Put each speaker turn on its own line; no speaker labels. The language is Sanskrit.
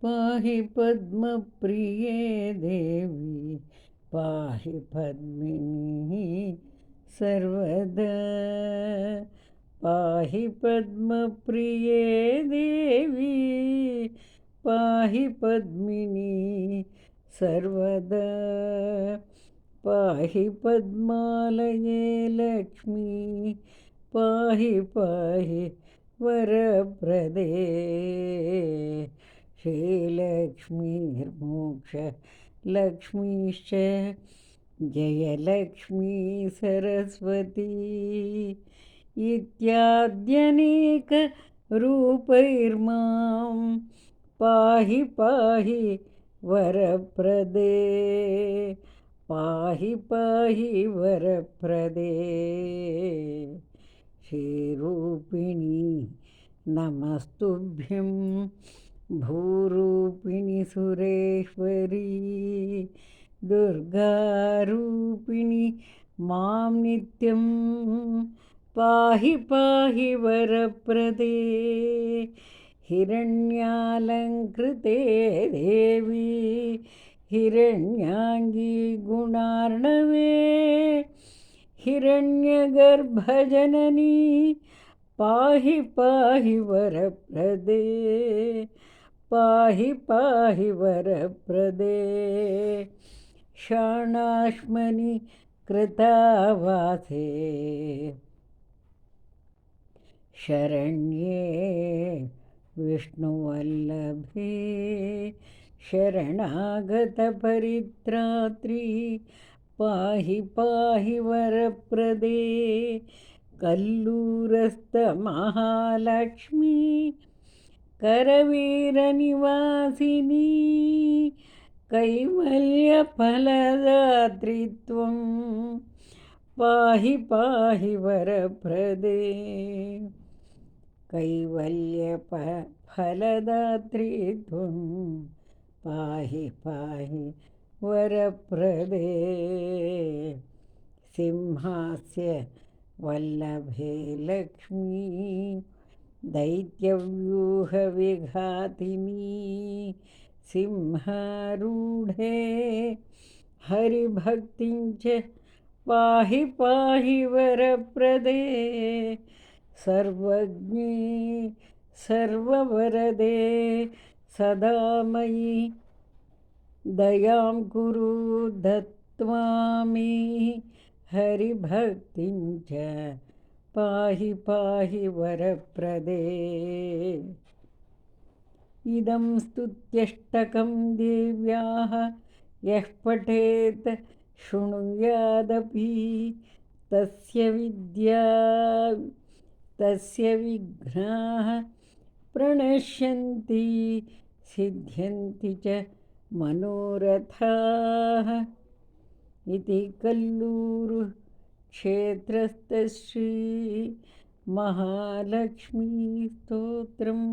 पाहि पद्मप्रिये देवी पाहि पद्मिनी सर्वदा पाहि पद्मप्रिये देवी पाहि पद्मिनी सर्वदा पाहि पद्मालये लक्ष्मी पाहि पाहि वरप्रदे श्रीलक्ष्मीर्मोक्षलक्ष्मीश्च जयलक्ष्मी सरस्वती इत्याद्यनेकरूपैर्मां पाहि पाहि वरप्रदे पाहि पाहि वरप्रदे श्रीरूपिणी नमस्तुभ्यं भूरूपिणि सुरेश्वरी दुर्गारूपिणि मां नित्यं पाहि पाहि वरप्रदे हिरण्यालङ्कृते देवी हिरण्याङ्गी गुणार्णवे हिरण्यगर्भजननी पाहि पाहि वरप्रदे पाहि पाहि वरप्रदे शाणाश्मनि कृतावासे शरण्ये विष्णुवल्लभे शरणागतपरित्रात्री पाहि पाहि वरप्रदे कल्लूरस्थमहालक्ष्मी करवीरनिवासिनी कैवल्यफलदात्री त्वं पाहि पाहि वरप्रदे कैवल्यफलदात्री त्वं पाहि पाहि वरप्रदे सिंहास्य वल्लभे लक्ष्मी दैत्यव्यूहविघातिनी सिंहारूढे हरिभक्तिं च पाहि पाहि वरप्रदे सर्वज्ञे सर्ववरदे सदा मयि दयां कुरु दत्त्वा मे हरिभक्तिं च पाहि पाहि वरप्रदे इदं स्तुत्यष्टकं देव्याः यः पठेत् शृणुयादपि तस्य विघ्नाः प्रणश्यन्ति सिद्ध्यन्ति च मनोरथाः इति कल्लूरु क्षेत्रस्थश्री महालक्ष्मी स्तोत्रम्।